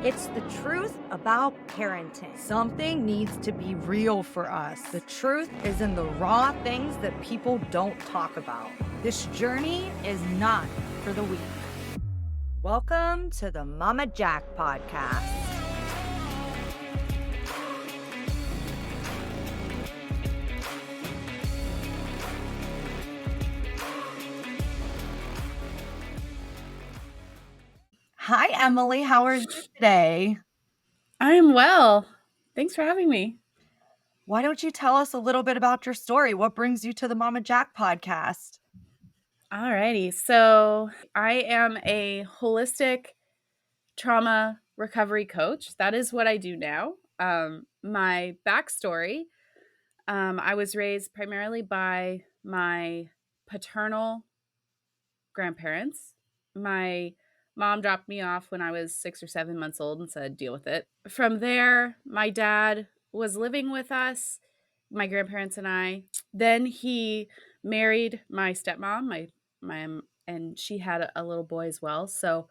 It's the truth about parenting. Something needs to be real for us. The truth is in the raw things that people don't talk about. This journey is not for the weak. Welcome to the Mama Jack podcast. Hi, Emily. How are you today? I am well. Thanks for having me. Why don't you tell us a little bit about your story? What brings you to the Mama Jack podcast? Alrighty. So I am a holistic trauma recovery coach. That is what I do now. My backstory, I was raised primarily by my paternal grandparents. My mom dropped me off when I was 6 or 7 months old and said, deal with it. From there, my dad was living with us, my grandparents and I. Then he married my stepmom, my and she had a little boy as well. So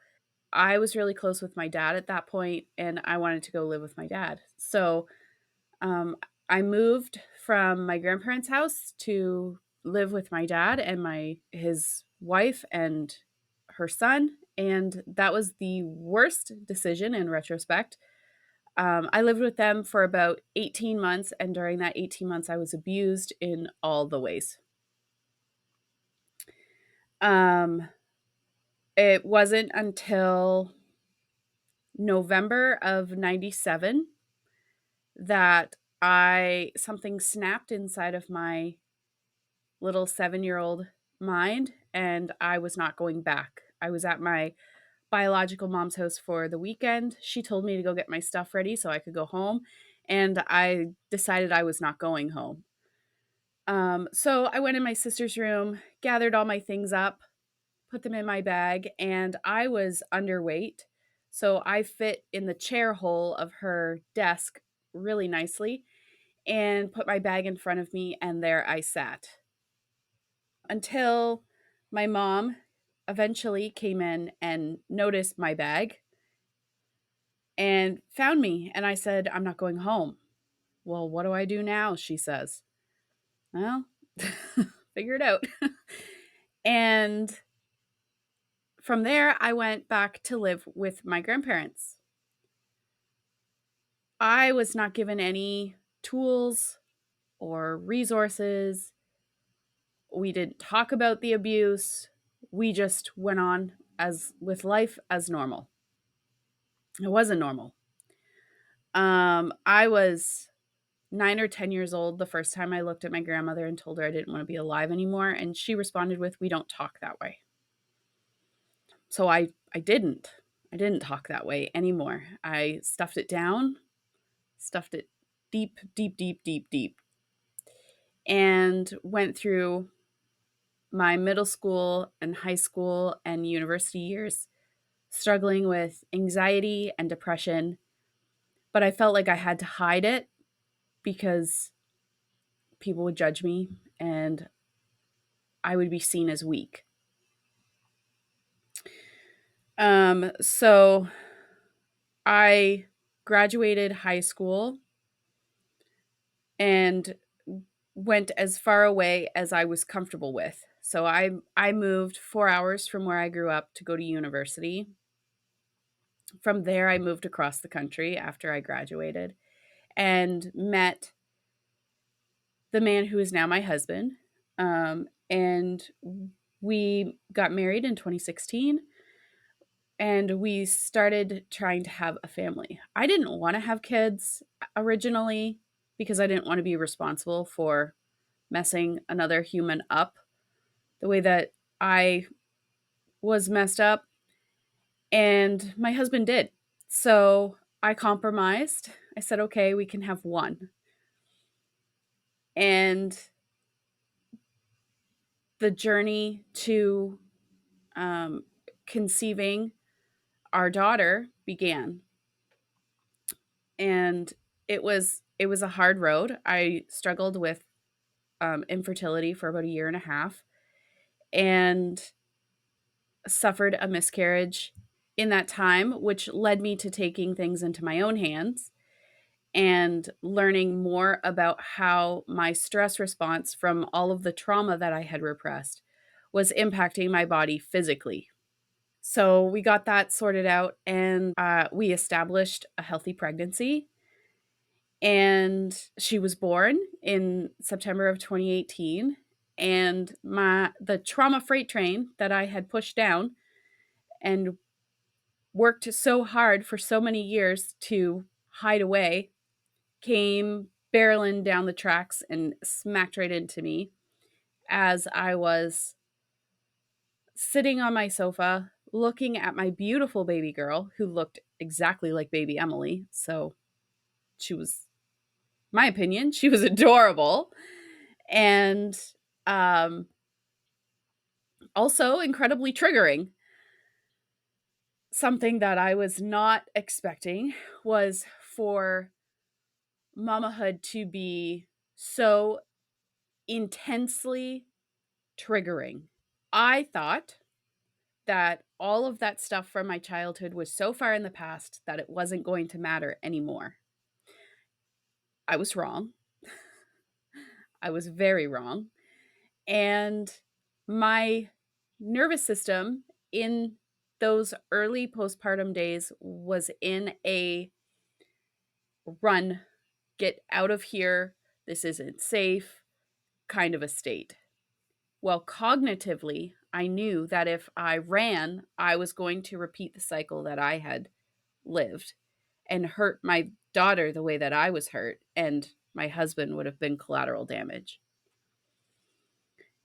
I was really close with my dad at that point, and I wanted to go live with my dad. So um, I moved from my grandparents' house to live with my dad and his wife and her son, and that was the worst decision in retrospect. I lived with them for about 18 months, and during that 18 months, I was abused in all the ways. Um, it wasn't until November of 97 that something snapped inside of my little 7-year-old mind, and I was not going back. I was at my biological mom's house for the weekend. She told me to go get my stuff ready so I could go home, and I decided I was not going home. So I went in my sister's room, gathered all my things up, put them in my bag, and I was underweight. So I fit in the chair hole of her desk really nicely and put my bag in front of me, and there I sat. Until my mom eventually came in and noticed my bag and found me. And I said, I'm not going home. Well, what do I do now? She says, well, figure it out. And from there, I went back to live with my grandparents. I was not given any tools or resources. We didn't talk about the abuse. We just went on as with life as normal. It wasn't normal. I was 9 or 10 years old the first time I looked at my grandmother and told her I didn't want to be alive anymore, and she responded with, "We don't talk that way." So I didn't. I didn't talk that way anymore. I stuffed it down, stuffed it deep, deep, deep, deep, deep, and went through my middle school and high school and university years struggling with anxiety and depression, but I felt like I had to hide it because people would judge me and I would be seen as weak. So I graduated high school and went as far away as I was comfortable with. So I moved 4 hours from where I grew up to go to university. From there I moved across the country after I graduated and met the man who is now my husband. And we got married in 2016 and we started trying to have a family. I didn't want to have kids originally because I didn't want to be responsible for messing another human up the way that I was messed up. And my husband did. So I compromised. I said, okay, we can have one. And the journey to conceiving our daughter began. And it was a hard road. I struggled with infertility for about a year and a half and suffered a miscarriage in that time, which led me to taking things into my own hands and learning more about how my stress response from all of the trauma that I had repressed was impacting my body physically. So we got that sorted out, and we established a healthy pregnancy. And she was born in September of 2018. And the trauma freight train that I had pushed down and worked so hard for so many years to hide away came barreling down the tracks and smacked right into me as I was sitting on my sofa looking at my beautiful baby girl who looked exactly like baby Emily. So she was, my opinion, she was adorable and um, also incredibly triggering. Something that I was not expecting was for mamahood to be so intensely triggering. I thought that all of that stuff from my childhood was so far in the past that it wasn't going to matter anymore. I was wrong. I was very wrong. And my nervous system in those early postpartum days was in a run, get out of here, this isn't safe kind of a state. Well, cognitively, I knew that if I ran, I was going to repeat the cycle that I had lived and hurt my daughter the way that I was hurt, and my husband would have been collateral damage.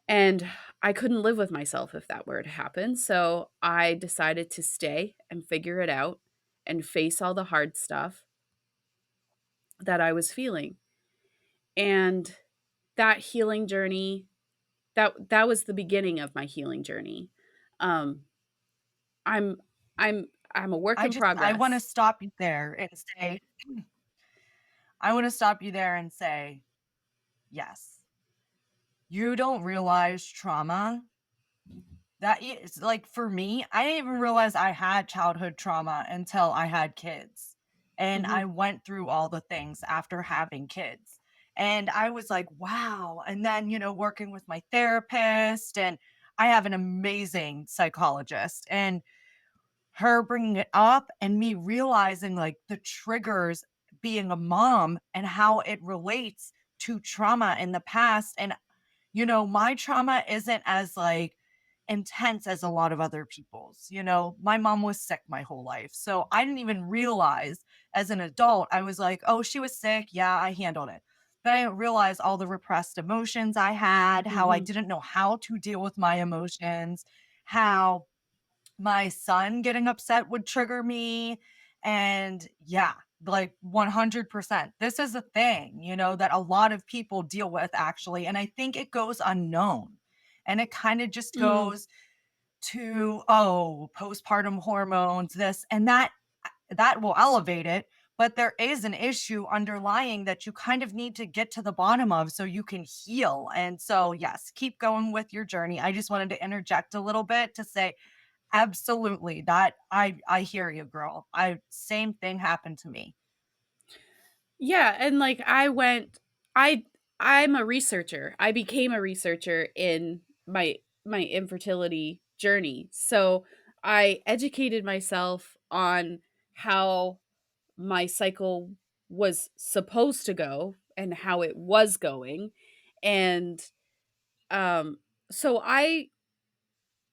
And I couldn't live with myself if that were to happen. So I decided to stay and figure it out and face all the hard stuff that I was feeling. And that healing journey, that was the beginning of my healing journey. Um, I'm I'm a work in I want to progress. stop you there and say, I want to stop you there and say, yes, you don't realize trauma. That is like for me, I didn't even realize I had childhood trauma until I had kids. And Mhm, I went through all the things after having kids. And I was like, wow. And then, working with my therapist, and I have an amazing psychologist. And her bringing it up and me realizing like the triggers being a mom and how it relates to trauma in the past. And, my trauma isn't as like intense as a lot of other people's. My mom was sick my whole life. So I didn't even realize as an adult, I was like, oh, she was sick. Yeah, I handled it. But I didn't realize all the repressed emotions I had, how I mhm. didn't know how to deal with my emotions, how my son getting upset would trigger me. And yeah, like 100%. This is a thing, that a lot of people deal with actually. And I think it goes unknown. And it kind of just Mm, goes to, oh, postpartum hormones, this and that will elevate it. But there is an issue underlying that you kind of need to get to the bottom of so you can heal. And so, yes, keep going with your journey. I just wanted to interject a little bit to say, absolutely. That I hear you, girl. I Same thing happened to me. yeah, and, like, I I'm a researcher. I became a researcher in my infertility journey, so I educated myself on how my cycle was supposed to go and how it was going, and, um, so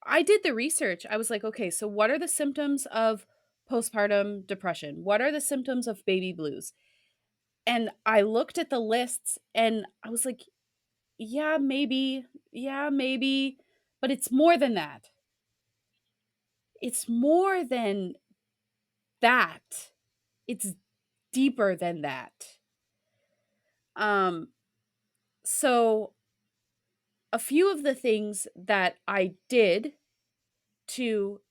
I did the research. I was like, "Okay, so what are the symptoms of postpartum depression? What are the symptoms of baby blues?" And I looked at the lists and I was like, yeah, maybe, but it's more than that. It's more than that. It's deeper than that. Um, so a few of the things that I did to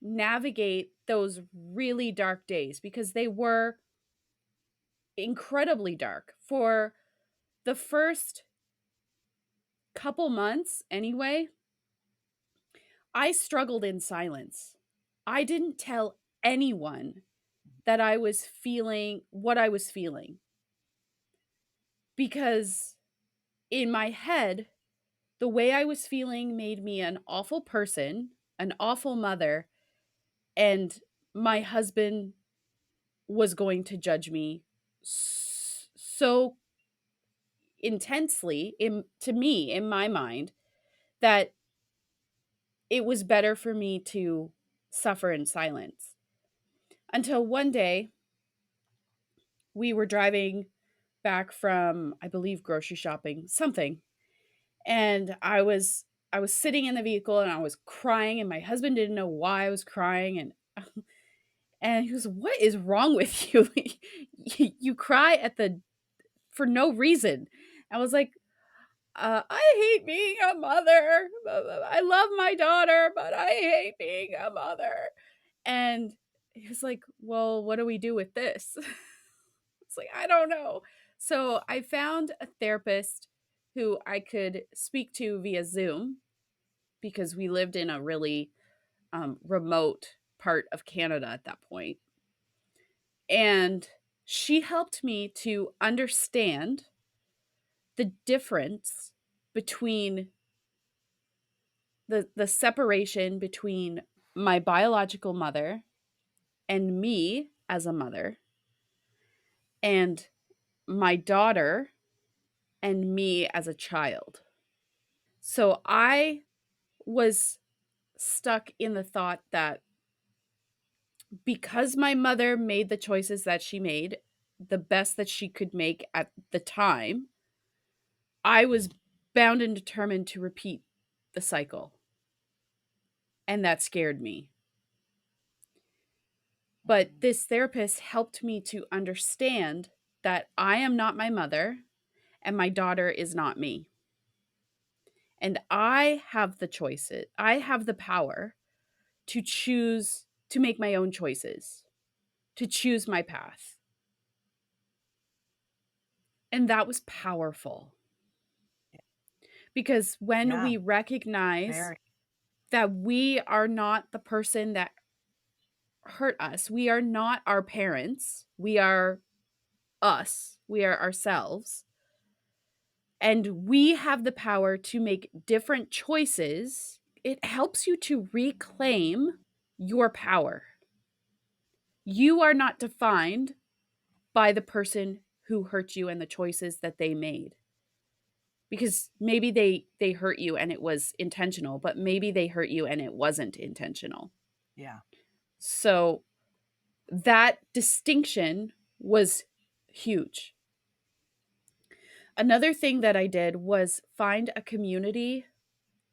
navigate those really dark days, because they were incredibly dark for the first couple months anyway, I struggled in silence. I didn't tell anyone that I was feeling what I was feeling because in my head, the way I was feeling made me an awful person, an awful mother, and my husband was going to judge me so intensely to me in my mind that it was better for me to suffer in silence. Until one day we were driving back from, I believe, grocery shopping, something. And I was sitting in the vehicle and I was crying and my husband didn't know why I was crying and he was, "What is wrong with you? You cry at the for no reason." I was like, I hate being a mother. I love my daughter, but I hate being a mother." And he was like, "Well, what do we do with this?" It's like, I don't know. So I found a therapist who I could speak to via Zoom because we lived in a really remote part of Canada at that point. And she helped me to understand the difference between the separation between my biological mother and me as a mother and my daughter and me as a child. So I was stuck in the thought that because my mother made the choices that she made, the best that she could make at the time, I was bound and determined to repeat the cycle. And that scared me. But this therapist helped me to understand that I am not my mother and my daughter is not me. And I have the choices. I have the power to choose to make my own choices, to choose my path. And that was powerful because when Yeah, we recognize very. that we are not the person that hurt us, we are not our parents, we are us, we are ourselves, and we have the power to make different choices, it helps you to reclaim your power. You are not defined by the person who hurt you and the choices that they made. Because maybe they hurt you and it was intentional, but maybe they hurt you and it wasn't intentional. Yeah. So that distinction was huge. Another thing that I did was find a community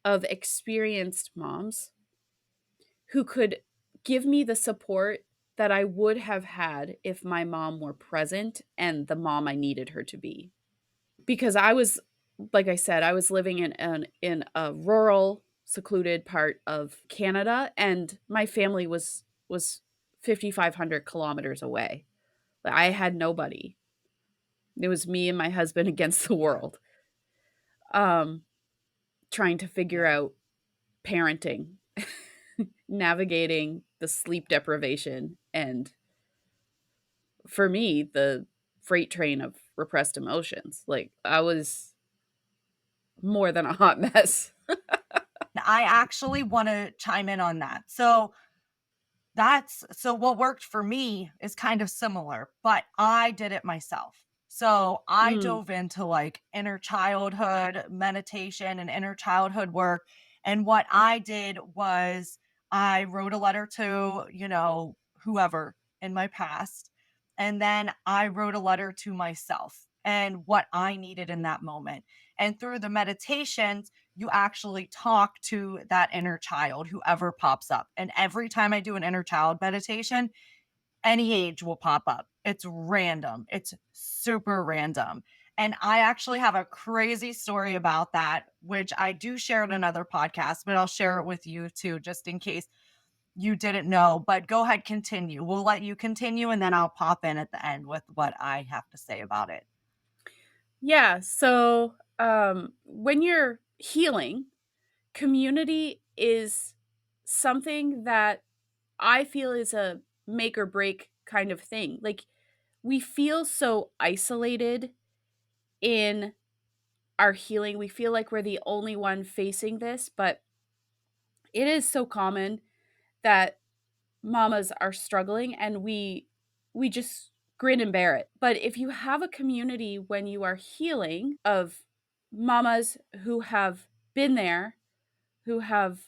of experienced moms who could give me the support that I would have had if my mom were present and the mom I needed her to be. Because I was, like I said, I was living in a rural, secluded part of Canada, and my family was 5,500 kilometers away. I had nobody. It was me and my husband against the Yeah. world, um, trying to figure Yeah. out parenting, navigating the sleep deprivation, and for me, the freight train of repressed emotions. Like I was more than a hot mess. I actually want to chime in on that. So what worked for me is kind of similar, but I did it myself. So I Mm, dove into like inner childhood meditation and inner childhood work. And what I did was I wrote a letter to, whoever in my past. And then I wrote a letter to myself and what I needed in that moment. And through the meditations, you actually talk to that inner child, whoever pops up. And every time I do an inner child meditation, any age will pop up. It's random, it's super random. And I actually have a crazy story about that, which I do share in another podcast, but I'll share it with you too, just in case you didn't know. But go ahead, continue. We'll let you continue, and then I'll pop in at the end with what I have to say about it. yeah. So when you're healing, community is something that I feel is a make or break kind of thing. Like, we feel so isolated in our healing. We feel like we're the only one facing this, but it is so common that mamas are struggling, and we just grin and bear it. But if you have a community when you are healing of mamas who have been there, who have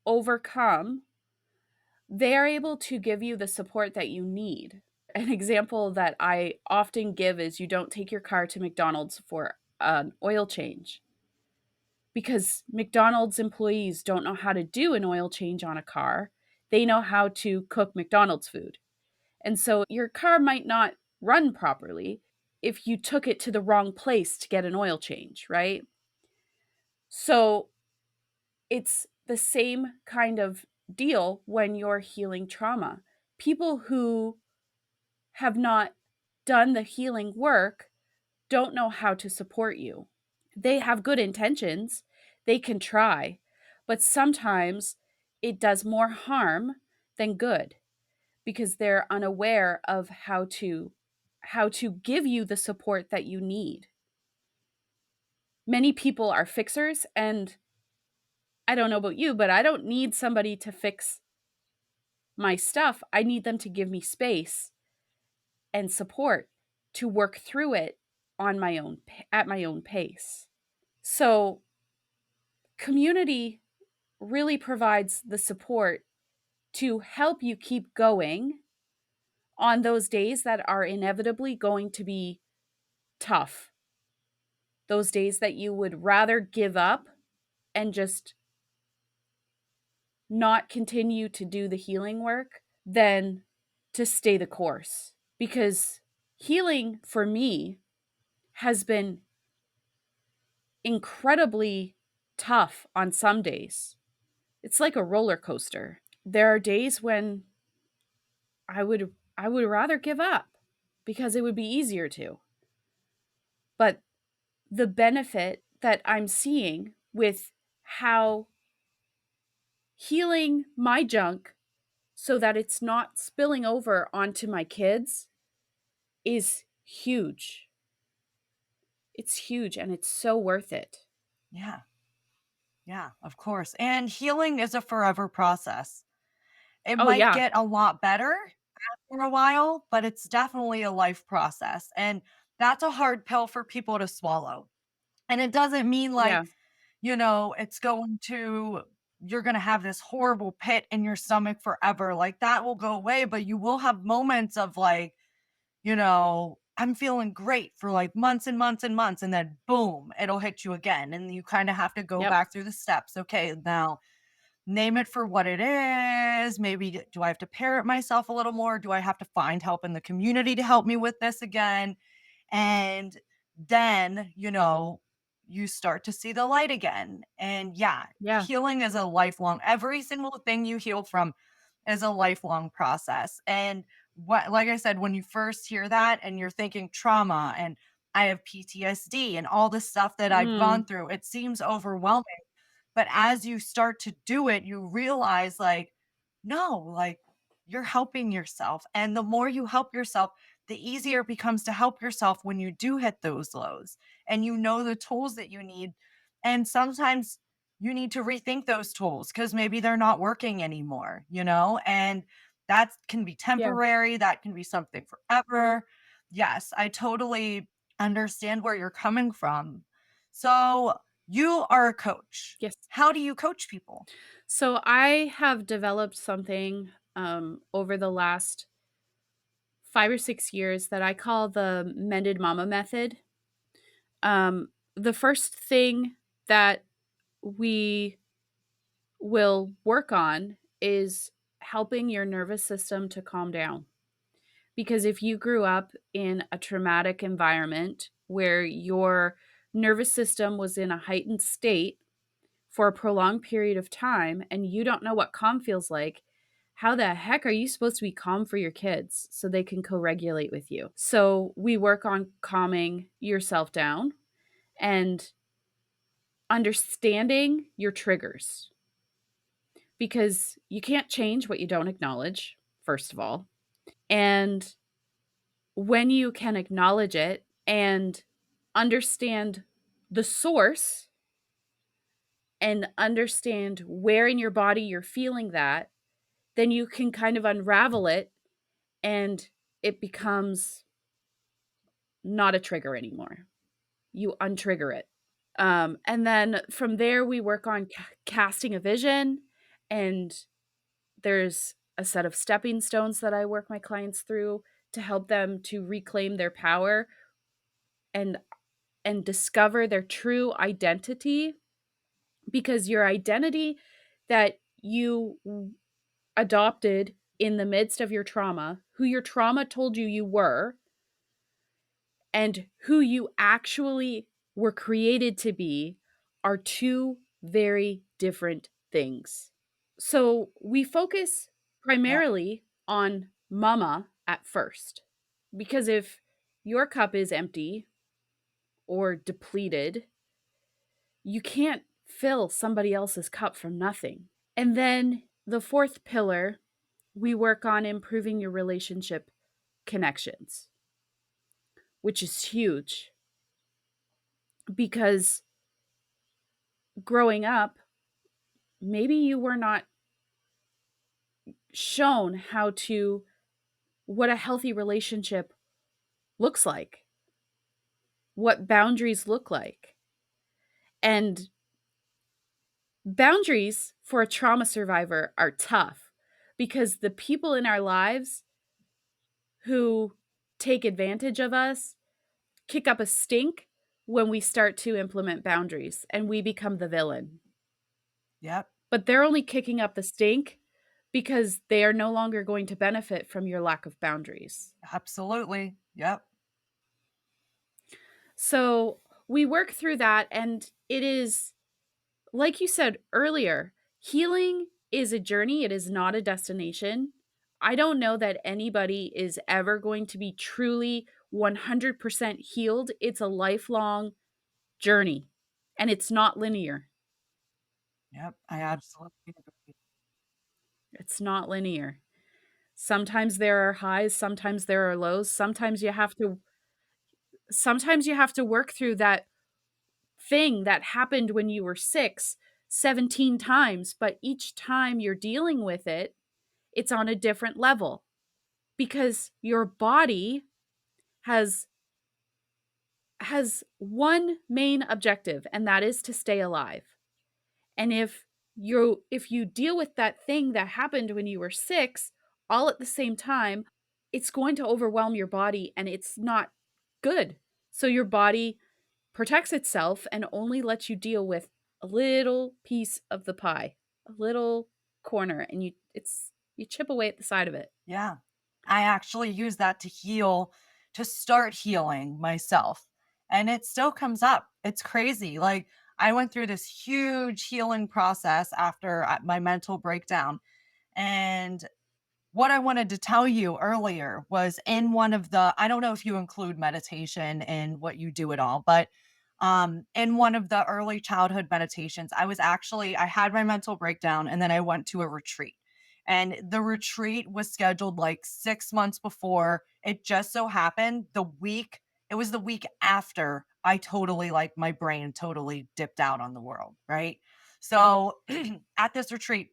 overcome, they are able to give you the support that you need. An example that I often give is you don't take your car to McDonald's for an oil change because McDonald's employees don't know how to do an oil change on a car. They know how to cook McDonald's food. And so your car might not run properly if you took it to the wrong place to get an oil change, right? So it's the same kind of deal when you're healing trauma. People who have not done the healing work don't know how to support you. They have good intentions, they can try, but sometimes it does more harm than good because they're unaware of how to give you the support that you need. Many people are fixers, and I don't know about you, but I don't need somebody to fix my stuff. I need them to give me space and support to work through it on my own at my own pace. So, community really provides the support to help you keep going on those days that are inevitably going to be tough. Those days that you would rather give up and just not continue to do the healing work than to stay the course. Because healing for me has been incredibly tough on some days. It's like a roller coaster. There are days when I would rather give up because it would be easier to. But the benefit that I'm seeing with how healing my junk so that it's not spilling over onto my kids is huge. It's huge and it's so worth it. Yeah. Yeah, of course. And healing is a forever process. It Oh, might yeah. get a lot better after a while, but it's definitely a life process. And that's a hard pill for people to swallow. And it doesn't mean like, Yeah. it's going to, you're going to have this horrible pit in your stomach forever. Like that will go away, but you will have moments of like, I'm feeling great for like months and months and months. And then boom, it'll hit you again. And you kind of have to go Yep. back through the steps. Okay, now name it for what it is. Maybe do I have to parent myself a little more? Do I have to find help in the community to help me with this again? And then, you start to see the light again. And yeah, Yeah. healing is a lifelong, every single thing you heal from is a lifelong process. And what, like I said, when you first hear that and you're thinking trauma and I have PTSD and all the stuff that I've Mm. gone through, it seems overwhelming. But as you start to do it, you realize like, no, like you're helping yourself. And the more you help yourself, the easier it becomes to help yourself when you do hit those lows and you know the tools that you need. And sometimes you need to rethink those tools because maybe they're not working anymore, and that can be Yeah. temporary, that can be something forever. Yes, I totally understand where you're coming from. So, you are a coach. Yes. How do you coach people? So I have developed something over the last 5 or 6 years that I call the mended mama method. The first thing that we will work on is helping your nervous system to calm down. Because if you grew up in a traumatic environment where your nervous system was in a heightened state for a prolonged period of time and you don't know what calm feels like, how the heck are you supposed to be calm for your kids so they can co regulate with you? So, we work on calming yourself down and understanding your triggers. because you can't change what you don't acknowledge, first of all. And when you can acknowledge it and understand the source and understand where in your body you're feeling that, then you can kind of unravel it and it becomes not a trigger anymore. You untrigger it. And then from there, we work on casting a vision, and there's a set of stepping stones that I work my clients through to help them to reclaim their power and discover their true identity, because your identity that you adopted in the midst of your trauma, who your trauma told you you were, and who you actually were created to be, are two very different things. So we focus Yep. primarily on mama at first, because if your cup is empty or depleted, you can't fill somebody else's cup from nothing. And then the fourth pillar, we work on improving your relationship connections, which is huge because growing up, maybe you were not shown what a healthy relationship looks like, what boundaries look like. And boundaries for a trauma survivor are tough because the people in our lives who take advantage of us kick up a stink when we start to implement boundaries and we become the villain. Yep. But they're only kicking up the stink because they are no longer going to benefit from your lack of boundaries. Absolutely. Yep. So we work through that, and it is, like you said earlier, healing is a journey, it is not a destination. I don't know that anybody is ever going to be truly 100% healed. It's a lifelong journey, and it's not linear. Yep. I absolutely agree. It's not linear. Sometimes there are highs, sometimes there are lows. Sometimes you have to work through that thing that happened when you were 6 17 times, but each time you're dealing with it, it's on a different level because your body has one main objective, and that is to stay alive. And if you deal with that thing that happened when you were 6 all at the same time, it's going to overwhelm your body and it's not good. So your body protects itself and only lets you deal with a little piece of the pie, a little corner, and you chip away at the side of it. Yeah. I actually use that to heal, to start healing myself. And it still comes up. It's crazy. Like, I went through this huge healing process after my mental breakdown. And what I wanted to tell you earlier was in one of the, I don't know if you include meditation in what you do at all, but in one of the early childhood meditations, I had my mental breakdown and then I went to a retreat. And the retreat was scheduled like 6 months before. It just so happened it was the week after I totally, like, my brain totally dipped out on the world, right? So at this retreat,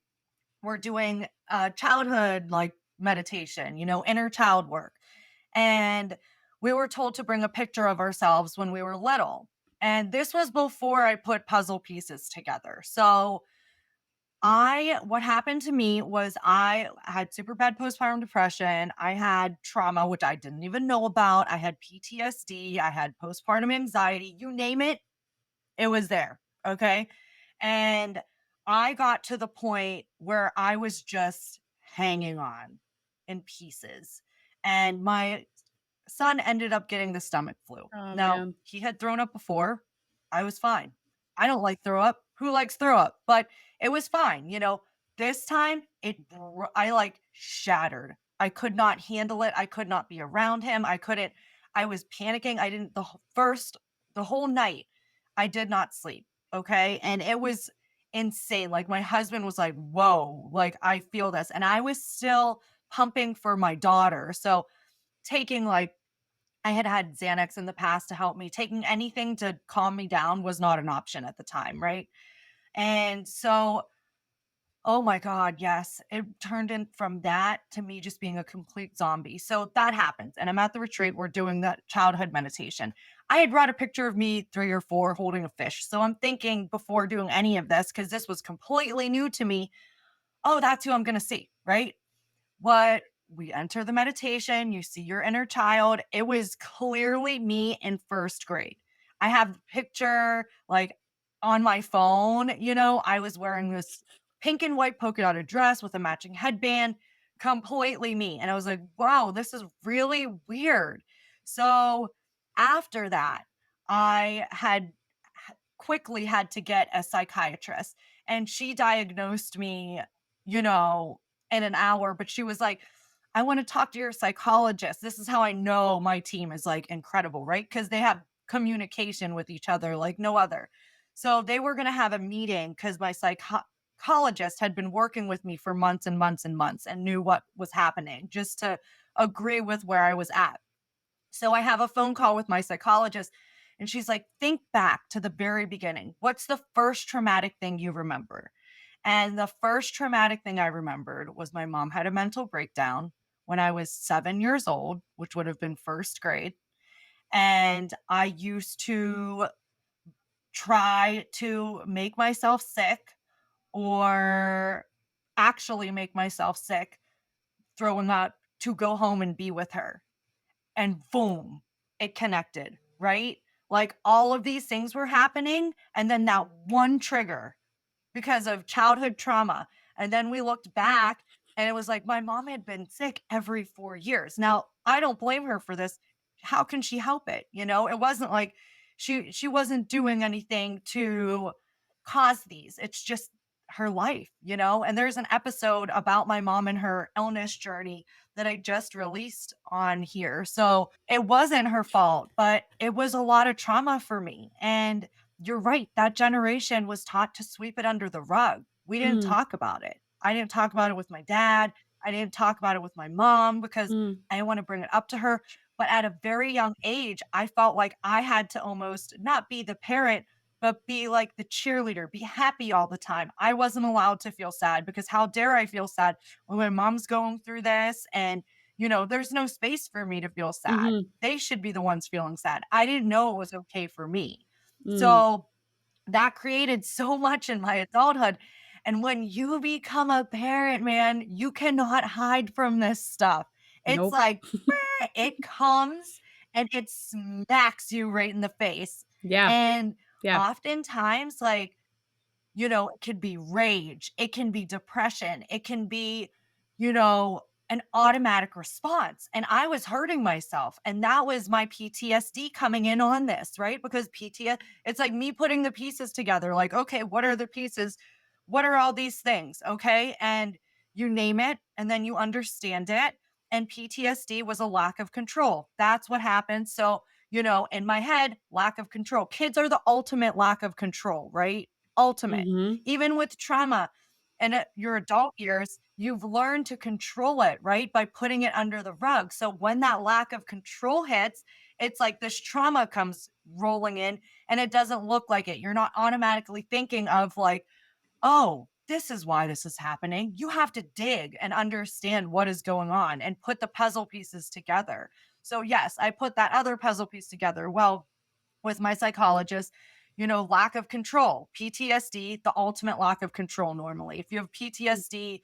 we're doing childhood, like, meditation, inner child work. And we were told to bring a picture of ourselves when we were little. And this was before I put puzzle pieces together. So what happened to me was I had super bad postpartum depression. I had trauma, which I didn't even know about. I had PTSD. I had postpartum anxiety. You name it, it was there. Okay. And I got to the point where I was just hanging on in pieces. And my son ended up getting the stomach flu. Oh Now, man. he had thrown up before. I was fine. I don't like throw up. Who likes throw up? But it was fine. This time I like shattered. I could not handle it. I could not be around him. I was panicking. I didn't, the whole night, I did not sleep. Okay. And it was insane. Like my husband was like, whoa, like I feel this. And I was still pumping for my daughter. So taking like, I had had Xanax in the past to help me. Taking anything to calm me down was not an option at the time, right? And so, oh my God, yes, it turned in from that to me just being a complete zombie. So that happens. And I'm at the retreat. We're doing that childhood meditation. I had brought a picture of me 3 or 4 holding a fish. So I'm thinking before doing any of this, because this was completely new to me, oh, that's who I'm going to see, right? What we enter the meditation, you see your inner child. It was clearly me in first grade. I have the picture like on my phone. I was wearing this pink and white polka dotted dress with a matching headband, completely me. And I was like, wow, this is really weird. So after that, I had quickly had to get a psychiatrist, and she diagnosed me, you know, in an hour, but she was like, I want to talk to your psychologist. This is how I know my team is like incredible, right? Because they have communication with each other like no other. So they were going to have a meeting because my psychologist had been working with me for months and months and months and knew what was happening just to agree with where I was at. So I have a phone call with my psychologist, and she's like, think back to the very beginning. What's the first traumatic thing you remember? And the first traumatic thing I remembered was my mom had a mental breakdown when I was 7 years old, which would have been first grade. And I used to try to make myself sick or actually make myself sick, throwing up to go home and be with her. And boom, it connected, right? Like all of these things were happening. And then that one trigger because of childhood trauma. And then we looked back and it was like my mom had been sick every 4 years. Now, I don't blame her for this. How can she help it? It wasn't like she wasn't doing anything to cause these. It's just her life. And there's an episode about my mom and her illness journey that I just released on here. So it wasn't her fault, but it was a lot of trauma for me. And you're right. That generation was taught to sweep it under the rug. We didn't Mm, talk about it. I didn't talk about it with my dad. I didn't talk about it with my mom because mm, I didn't want to bring it up to her. But at a very young age, I felt like I had to almost not be the parent, but be like the cheerleader, be happy all the time. I wasn't allowed to feel sad because how dare I feel sad when my mom's going through this and there's no space for me to feel sad. mhm, They should be the ones feeling sad. I didn't know it was okay for me. mm. So that created so much in my adulthood. And when you become a parent, man, you cannot hide from this stuff. It's Nope. like it comes and it smacks you right in the face. Yeah, And yeah. oftentimes, like, it could be rage, it can be depression, it can be, an automatic response. And I was hurting myself. And that was my PTSD coming in on this, right? Because PTSD, it's like me putting the pieces together, like, okay, what are the pieces? What are all these things? Okay. And you name it, and then you understand it. And PTSD was a lack of control. That's what happened. So, in my head, lack of control. Kids are the ultimate lack of control, right? Ultimate. Mhm, Even with trauma and your adult years, you've learned to control it, right? By putting it under the rug. So when that lack of control hits, it's like this trauma comes rolling in and it doesn't look like it. You're not automatically thinking of like, oh, this is why this is happening. You have to dig and understand what is going on and put the puzzle pieces together. So, yes, I put that other puzzle piece together. Well, with my psychologist, lack of control, PTSD, the ultimate lack of control normally. If you have PTSD,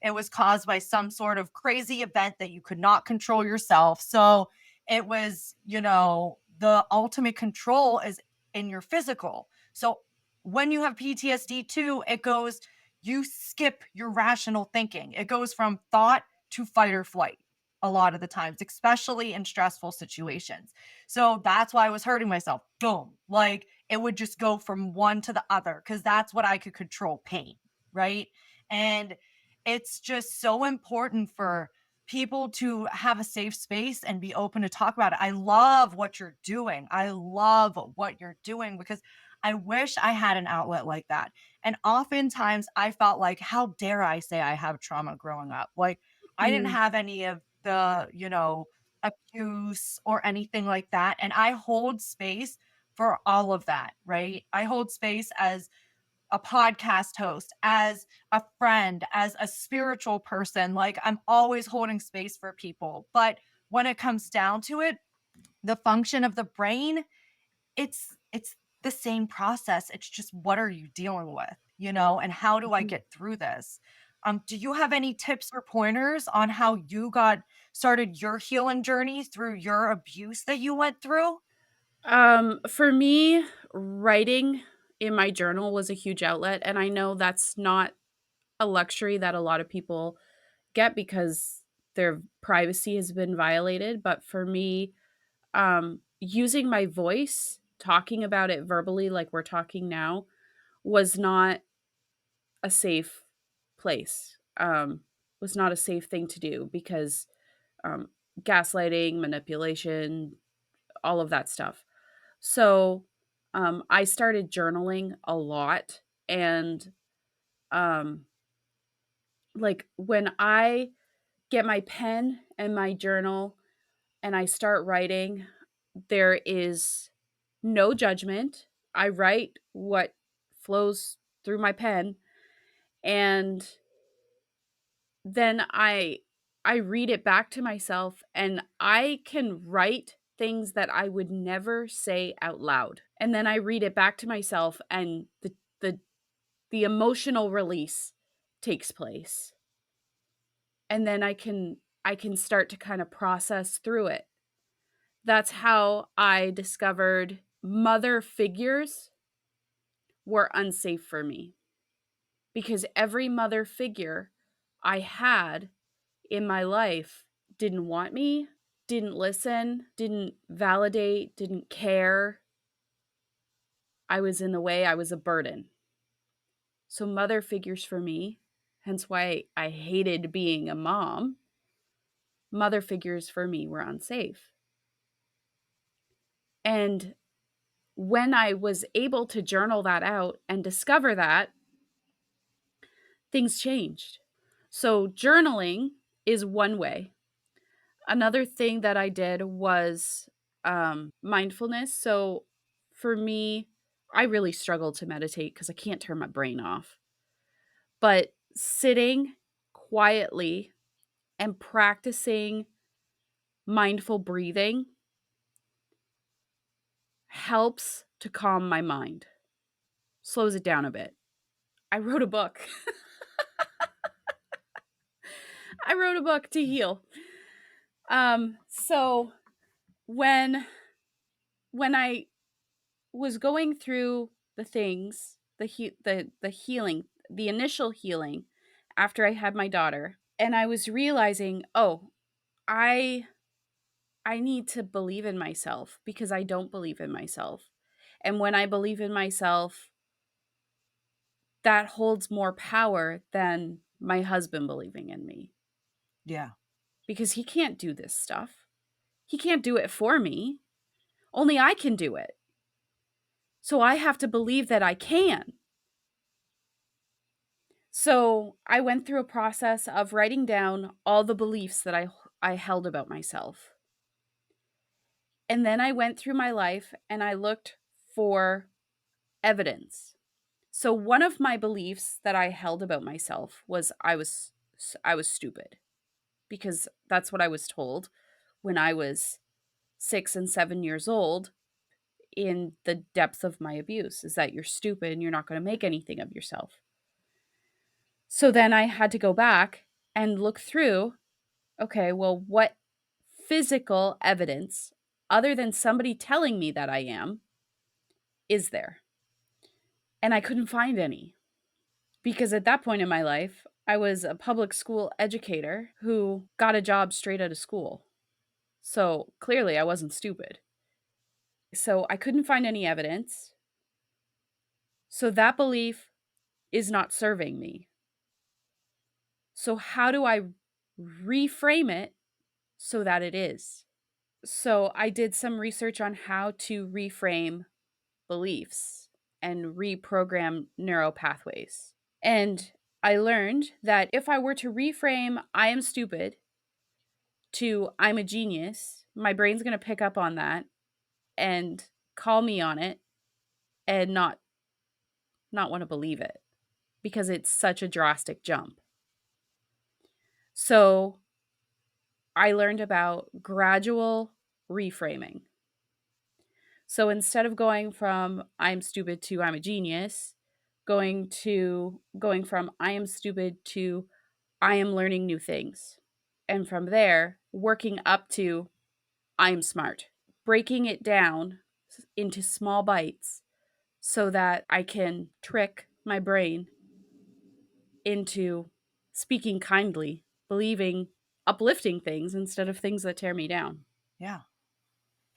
it was caused by some sort of crazy event that you could not control yourself. So it was, the ultimate control is in your physical. So when you have PTSD too, it goes, you skip your rational thinking. It goes from thought to fight or flight a lot of the times, especially in stressful situations. So that's why I was hurting myself. Boom. Like it would just go from one to the other because that's what I could control, pain. Right. And it's just so important for people to have a safe space and be open to talk about it. I love what you're doing. I love what you're doing because I wish I had an outlet like that. And oftentimes I felt like, how dare I say I have trauma growing up? Like, I didn't Mm. have any of the, abuse or anything like that. And I hold space for all of that, right? I hold space as a podcast host, as a friend, as a spiritual person. Like, I'm always holding space for people. But when it comes down to it, the function of the brain, it's the same process. It's just, what are you dealing with, and how do I Mhm. get through this? Do you have any tips or pointers on how you got started your healing journey through your abuse that you went through? For me, writing in my journal was a huge outlet, and I know that's not a luxury that a lot of people get because their privacy has been violated. But for me, using my voice, talking about it verbally, like we're talking now, was not a safe place. Was not a safe thing to do because um, gaslighting, manipulation, all of that stuff. So I started journaling a lot. And um, like when I get my pen and my journal and I start writing, there is no judgment. I write what flows through my pen, and then I read it back to myself, and I can write things that I would never say out loud. And then I read it back to myself, and the the emotional release takes place. And then I can start to kind of process through it. That's how I discovered mother figures were unsafe for me, because every mother figure I had in my life didn't want me, didn't listen, didn't validate, didn't care. I was in the way, I was a burden. So, mother figures for me, hence why I hated being a mom, mother figures for me were unsafe. And when I was able to journal that out and discover that, things changed. So, journaling is one way. Another thing that I did was mindfulness. So, for me, I really struggle to meditate because I can't turn my brain off. But sitting quietly and practicing mindful breathing helps to calm my mind, slows it down a bit. I wrote a book. I wrote a book to heal. So when I was going through the things, the healing, the initial healing after I had my daughter, and I was realizing, oh, I I need to believe in myself because I don't believe in myself. And when I believe in myself, that holds more power than my husband believing in me, Yeah. because he can't do this stuff. He can't do it for me. Only I can do it. So I have to believe that I can. So I went through a process of writing down all the beliefs that I held about myself. And then I went through my life and I looked for evidence. So one of my beliefs that I held about myself was I was stupid, because that's what I was told when I was 6 and 7 years old, in the depth of my abuse, is that you're stupid and you're not going to make anything of yourself. So then I had to go back and look through, okay, well, what physical evidence, other than somebody telling me that I am, is there? And I couldn't find any, because at that point in my life, I was a public school educator who got a job straight out of school. So clearly I wasn't stupid. So I couldn't find any evidence. So that belief is not serving me. So how do I reframe it so that it is? So I did some research on how to reframe beliefs. and reprogram neural pathways. And I learned that if I were to reframe I am stupid to I'm a genius, my brain's going to pick up on that and call me on it and not want to believe it because it's such a drastic jump. So, I learned about gradual reframing. So instead of going from I'm stupid to I'm a genius, going from I am stupid to I am learning new things. And from there, working up to I'm smart. Breaking it down into small bites so that I can trick my brain into speaking kindly, believing uplifting things instead of things that tear me down. Yeah,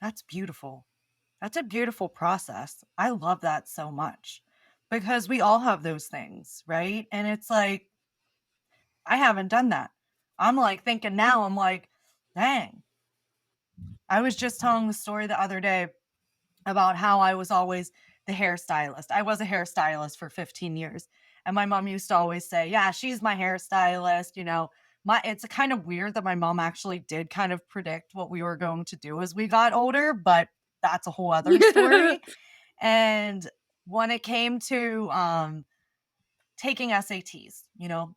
that's beautiful. That's a beautiful process. I love that so much because we all have those things, right? And it's like, I haven't done that. I'm like thinking now, I'm like, dang. I was just telling the story the other day about how I was always the hairstylist. I was a hairstylist for 15 years. And my mom used to always say, yeah, she's my hairstylist. It's kind of weird that my mom actually did kind of predict what we were going to do as we got older, but that's a whole other story. And when it came to taking SATs,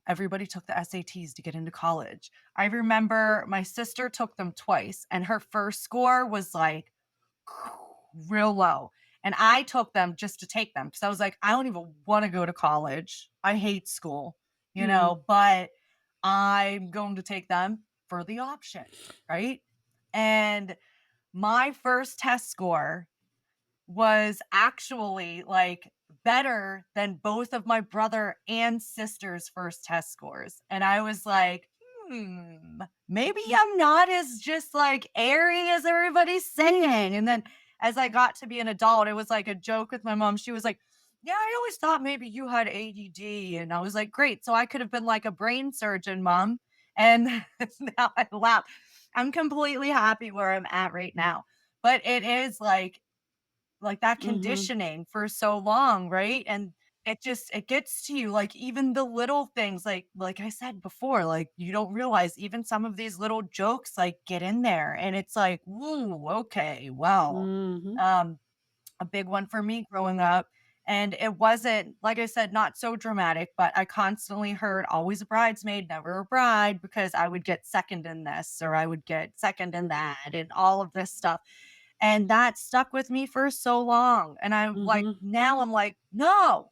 everybody took the SATs to get into college. I remember my sister took them twice, and her first score was like real low. And I took them just to take them because I was like, I don't even want to go to college. I hate school, Mm. but I'm going to take them for the option. Right. And my first test score was actually like better than both of my brother and sister's first test scores. And I was like, maybe I'm not as just like airy as everybody's saying. And then as I got to be an adult, it was like a joke with my mom. She was like, yeah, I always thought maybe you had ADD. And I was like, great. So I could have been like a brain surgeon, mom. And now I laugh. I'm completely happy where I'm at right now. But it is like that Mhm. conditioning for so long, right? And it gets to you, like even the little things, like I said before, like you don't realize even some of these little jokes like get in there and it's like, woo, okay, well, Mhm. um, a big one for me growing up. And it wasn't, like I said, not so dramatic, but I constantly heard always a bridesmaid, never a bride, because I would get second in this or I would get second in that and all of this stuff. And that stuck with me for so long. And I'm like, Mhm. now I'm like, no,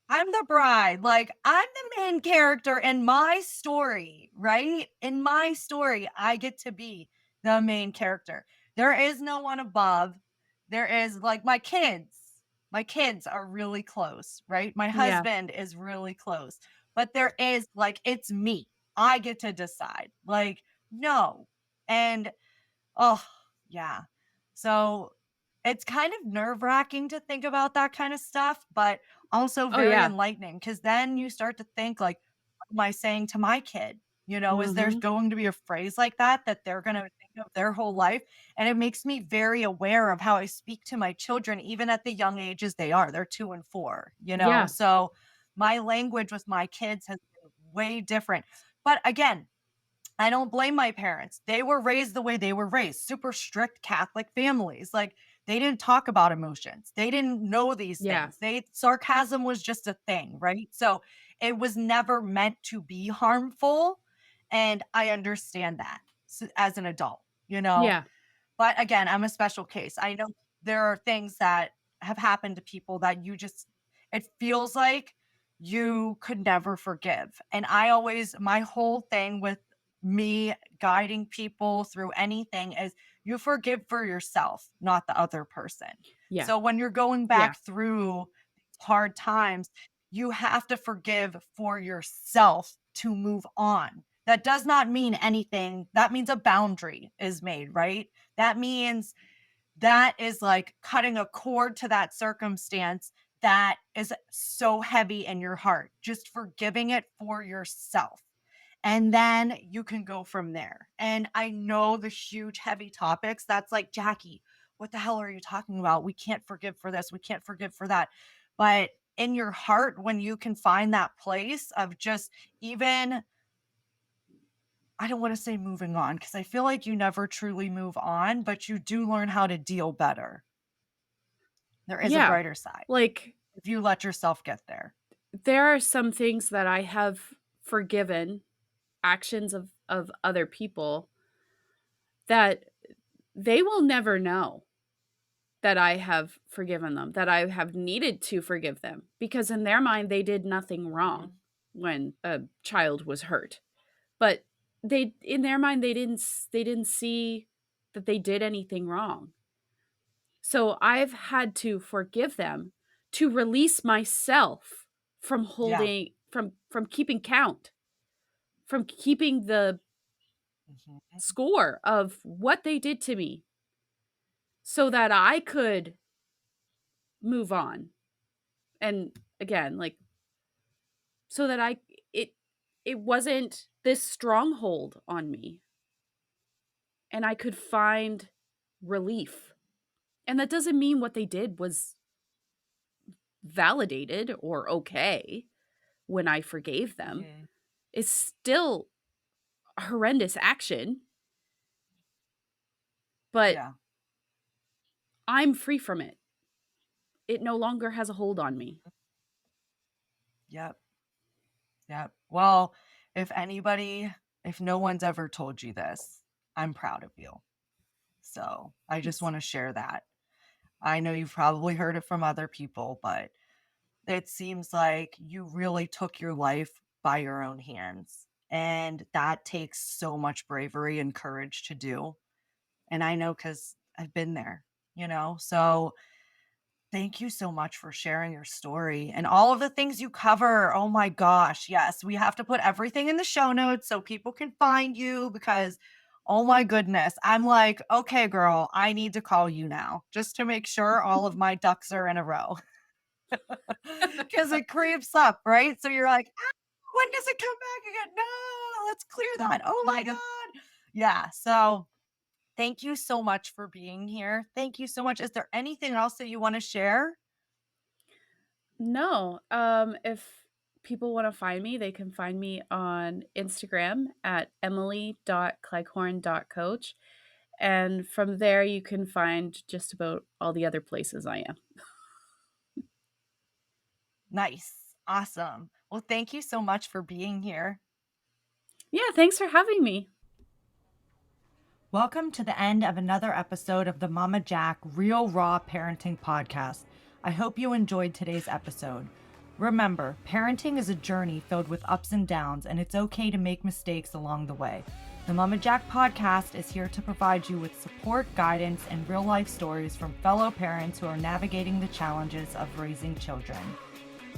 I'm the bride. Like, I'm the main character in my story, right? In my story, I get to be the main character. There is no one above. There is like my kids. My kids are really close, right? My Yeah. husband is really close. But there is like, it's me. I get to decide. Like, no. And oh, yeah. So it's kind of nerve-wracking to think about that kind of stuff, but also Oh, very yeah. enlightening because then you start to think like, what am I saying to my kid? Is there Mhm. going to be a phrase like that they're going to think of their whole life? And it makes me very aware of how I speak to my children, even at the young ages they are. They're 2 and 4. Yeah. So my language with my kids has been way different. But again, I don't blame my parents. They were raised the way they were raised, super strict Catholic families. Like they didn't talk about emotions. They didn't know these Yeah. things. Sarcasm was just a thing, right? So it was never meant to be harmful. And I understand that as an adult. Yeah. But again, I'm a special case. I know there are things that have happened to people that it feels like you could never forgive. And my whole thing with me guiding people through anything is you forgive for yourself, not the other person. Yeah. So when you're going Yeah. back through hard times, you have to forgive for yourself to move on. That does not mean anything. That means a boundary is made, right? That means that is like cutting a cord to that circumstance that is so heavy in your heart, just forgiving it for yourself. And then you can go from there. And I know the huge, heavy topics. That's like, Jackie, what the hell are you talking about? We can't forgive for this. We can't forgive for that. But in your heart, when you can find that place of just even, I don't want to say moving on, because I feel like you never truly move on, but you do learn how to deal better. There is a Yeah. brighter side Like, if you let yourself get there. there are some things that I have forgiven, actions of other people, that they will never know that I have forgiven them, that I have needed to forgive them, because in their mind they did nothing wrong Mhm. when a child was hurt. But they, in their mind, they didn't see that they did anything wrong. So I've had to forgive them to release myself from Yeah. holding, from keeping count, from keeping the Mhm. score of what they did to me, so that I could move on. And again, like, so that it it wasn't this stronghold on me, and I could find relief. And that doesn't mean what they did was validated or okay when I forgave them. Mhm. It's still a horrendous action, but Yeah. I'm free from it. It no longer has a hold on me. Yep. Yep. Well, if no one's ever told you this, I'm proud of you. So I just Thanks. want to share that. I know you've probably heard it from other people, but it seems like you really took your life by your own hands. And that takes so much bravery and courage to do. And I know because I've been there, So thank you so much for sharing your story and all of the things you cover. Oh my gosh. Yes, we have to put everything in the show notes so people can find you because, oh my goodness, I'm like, okay, girl, I need to call you now just to make sure all of my ducks are in a row because it creeps up, right? So you're like, when does it come back again? No, let's clear that. Oh my God. Yeah. So thank you so much for being here. Thank you so much. Is there anything else that you want to share? No, if people want to find me, they can find me on Instagram at emily.cleghorn.coach. And from there, you can find just about all the other places I am. Nice. Awesome. Well, thank you so much for being here. Yeah, thanks for having me. Welcome to the end of another episode of the Mama Jack Real Raw Parenting Podcast. I hope you enjoyed today's episode. Remember, parenting is a journey filled with ups and downs, and it's okay to make mistakes along the way. The Mama Jack Podcast is here to provide you with support, guidance, and real life stories from fellow parents who are navigating the challenges of raising children.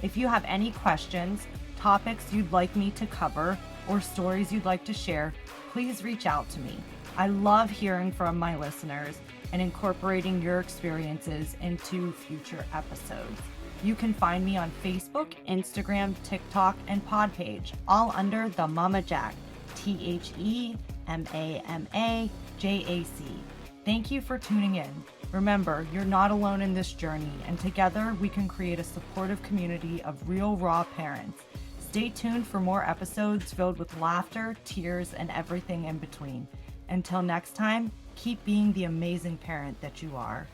If you have any questions, topics you'd like me to cover, or stories you'd like to share, please reach out to me. I love hearing from my listeners and incorporating your experiences into future episodes. You can find me on Facebook, Instagram, TikTok, and Podpage, all under the Mama Jack, TheMamaJac. Thank you for tuning in. Remember, you're not alone in this journey, and together we can create a supportive community of real, raw parents. Stay tuned for more episodes filled with laughter, tears, and everything in between. Until next time, keep being the amazing parent that you are.